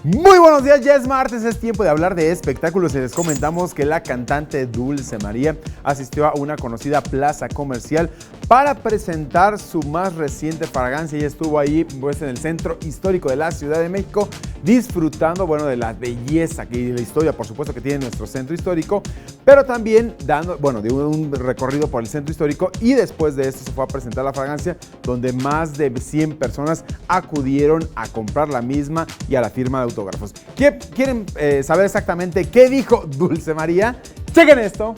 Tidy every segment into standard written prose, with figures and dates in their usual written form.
Muy buenos días, ya es martes, es tiempo de hablar de espectáculos y les comentamos que la cantante Dulce María asistió a una conocida plaza comercial para presentar su más reciente fragancia y estuvo ahí pues, en el centro histórico de la Ciudad de México disfrutando de la belleza y de la historia, por supuesto, que tiene nuestro centro histórico, pero también de un recorrido por el centro histórico, y después de esto se fue a presentar la fragancia donde más de 100 personas acudieron a comprar la misma y a la firma de autógrafos. ¿Quieren saber exactamente qué dijo Dulce María? ¡Chequen esto!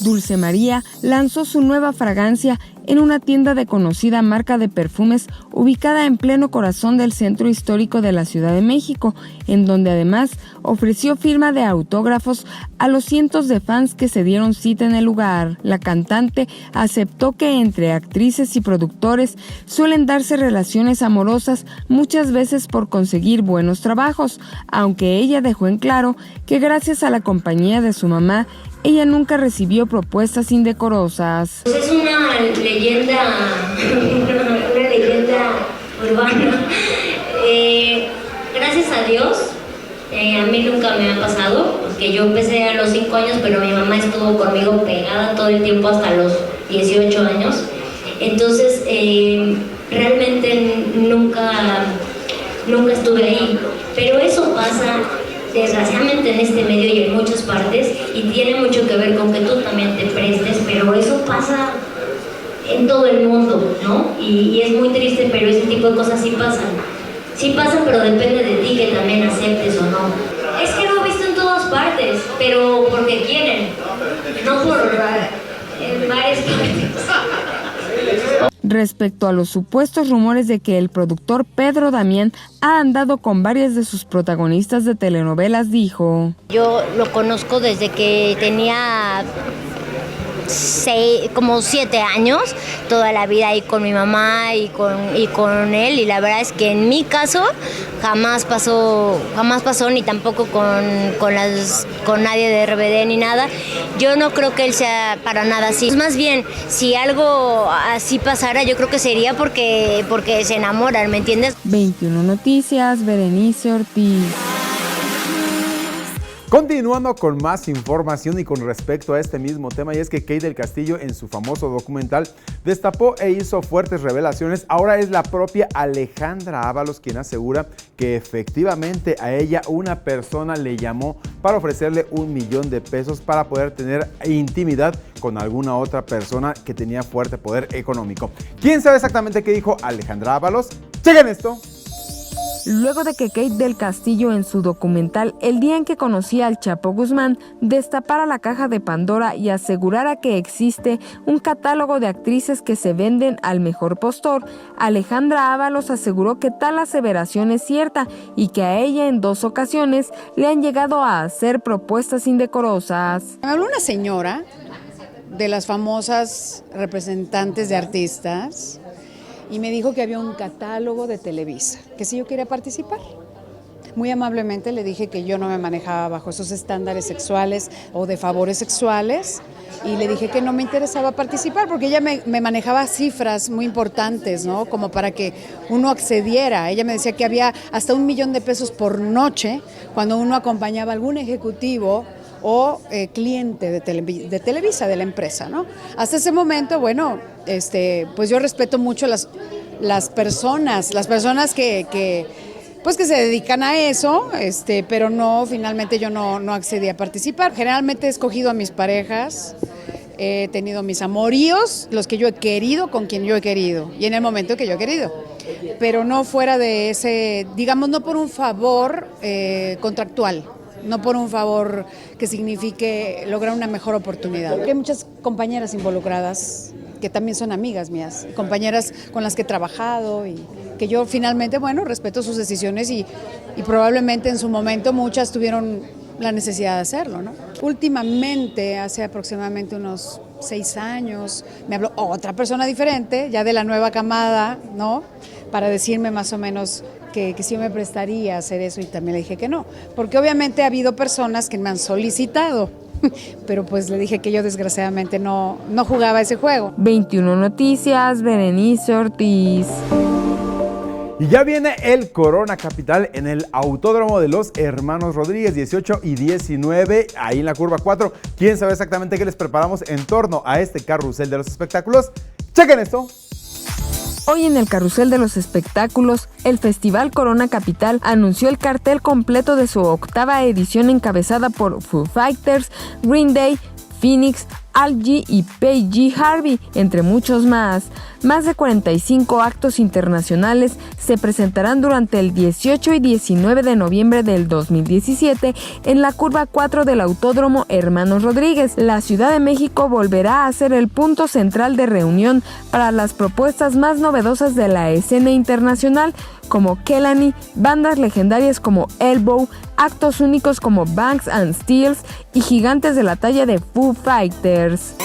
Dulce María lanzó su nueva fragancia en una tienda de conocida marca de perfumes ubicada en pleno corazón del centro histórico de la Ciudad de México, en donde además ofreció firma de autógrafos a los cientos de fans que se dieron cita en el lugar. La cantante aceptó que entre actrices y productores suelen darse relaciones amorosas muchas veces por conseguir buenos trabajos, aunque ella dejó en claro que gracias a la compañía de su mamá, ella nunca recibió propuestas indecorosas. Es una leyenda urbana. Gracias a Dios, a mí nunca me ha pasado, porque yo empecé a los 5 años, pero mi mamá estuvo conmigo pegada todo el tiempo hasta los 18 años. Entonces, realmente nunca estuve ahí. Pero eso pasa, desgraciadamente, en este medio y en muchas partes, y tiene mucho que ver con que tú también te prestes, pero eso pasa en todo el mundo, ¿no? Y es muy triste, pero ese tipo de cosas sí pasan. Sí pasan, pero depende de ti que también aceptes o no. Es que lo he visto en todas partes, pero porque quieren, no por en varias partes. Respecto a los supuestos rumores de que el productor Pedro Damián ha andado con varias de sus protagonistas de telenovelas, dijo: Yo lo conozco desde que tenía como 7 años, toda la vida ahí con mi mamá y con él, y la verdad es que en mi caso jamás pasó ni tampoco con nadie de RBD ni nada. Yo no creo que él sea para nada así. Más bien, si algo así pasara, yo creo que sería porque se enamoran, ¿me entiendes? 21 Noticias, Berenice Ortiz. Continuando con más información y con respecto a este mismo tema, y es que Kate del Castillo en su famoso documental destapó e hizo fuertes revelaciones. Ahora es la propia Alejandra Ábalos quien asegura que efectivamente a ella una persona le llamó para ofrecerle $1,000,000 para poder tener intimidad con alguna otra persona que tenía fuerte poder económico. ¿Quién sabe exactamente qué dijo Alejandra Ábalos? ¡Chequen esto! Luego de que Kate del Castillo en su documental El día en que conocí al Chapo Guzmán destapara la caja de Pandora y asegurara que existe un catálogo de actrices que se venden al mejor postor, Alejandra Ábalos aseguró que tal aseveración es cierta y que a ella en 2 ocasiones le han llegado a hacer propuestas indecorosas. Me habló una señora de las famosas representantes de artistas y me dijo que había un catálogo de Televisa, que si yo quería participar. Muy amablemente le dije que yo no me manejaba bajo esos estándares sexuales o de favores sexuales, y le dije que no me interesaba participar porque ella me manejaba cifras muy importantes, ¿no? Como para que uno accediera. Ella me decía que había hasta $1,000,000 por noche cuando uno acompañaba a algún ejecutivo o cliente de Televisa, de la empresa, ¿no? Hasta ese momento, pues yo respeto mucho las personas que se dedican a eso, pero no, finalmente yo no accedí a participar. Generalmente he escogido a mis parejas, he tenido mis amoríos, los que yo he querido, con quien yo he querido, y en el momento que yo he querido. Pero no fuera de ese, digamos, no por un favor contractual. No por un favor que signifique lograr una mejor oportunidad. Hay muchas compañeras involucradas que también son amigas mías, compañeras con las que he trabajado y que yo finalmente, respeto sus decisiones y probablemente en su momento muchas tuvieron la necesidad de hacerlo, ¿no? Últimamente, hace aproximadamente unos 6 años, me habló otra persona diferente, ya de la nueva camada, ¿no? Para decirme más o menos que si yo me prestaría a hacer eso, y también le dije que no, porque obviamente ha habido personas que me han solicitado, pero pues le dije que yo desgraciadamente no jugaba ese juego. 21 Noticias, Berenice Ortiz. Y ya viene el Corona Capital en el Autódromo de los Hermanos Rodríguez, 18 y 19, ahí en la curva 4. ¿Quién sabe exactamente qué les preparamos en torno a este carrusel de los espectáculos? ¡Chequen esto! Hoy en el Carrusel de los Espectáculos, el Festival Corona Capital anunció el cartel completo de su 8ª edición encabezada por Foo Fighters, Green Day, Phoenix, Al-G y PJ Harvey, entre muchos más. Más de 45 actos internacionales se presentarán durante el 18 y 19 de noviembre del 2017 en la curva 4 del Autódromo Hermanos Rodríguez. La Ciudad de México volverá a ser el punto central de reunión para las propuestas más novedosas de la escena internacional, como Kehlani, bandas legendarias como Elbow, actos únicos como Banks and Steels y gigantes de la talla de Foo Fighters.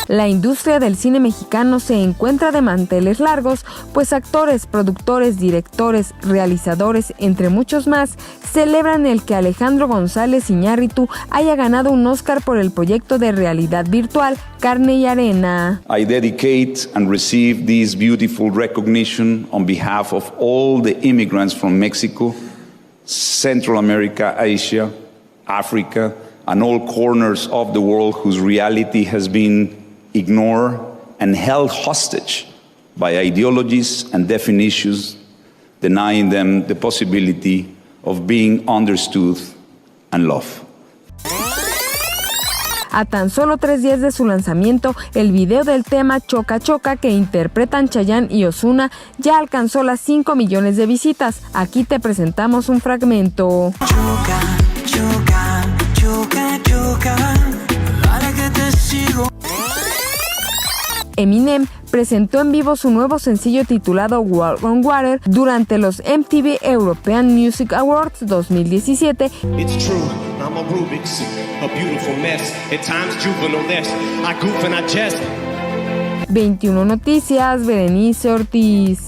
La industria del cine mexicano se encuentra de manteles largos, pues actores, productores, directores, realizadores, entre muchos más, celebran el que Alejandro González Iñárritu haya ganado un Oscar por el proyecto de realidad virtual Carne y Arena. I dedicate and receive this beautiful recognition on behalf of all the immigrants from Mexico, Central America, Asia, Africa, and all corners of the world whose reality has been ignored and held hostage by ideologies and definitions, denying them the possibility of being understood and loved. A tan solo 3 días de su lanzamiento, el video del tema Choca Choca que interpretan Chayanne y Ozuna ya alcanzó las 5 millones de visitas. Aquí te presentamos un fragmento. Choca, choca, choca, choca, para que te sigo. Eminem presentó en vivo su nuevo sencillo titulado Walk on Water durante los MTV European Music Awards 2017. It's true, I'm a Rubik's, a beautiful mess, at times juvenile-less, I goof and I jest. 21 Noticias, Berenice Ortiz.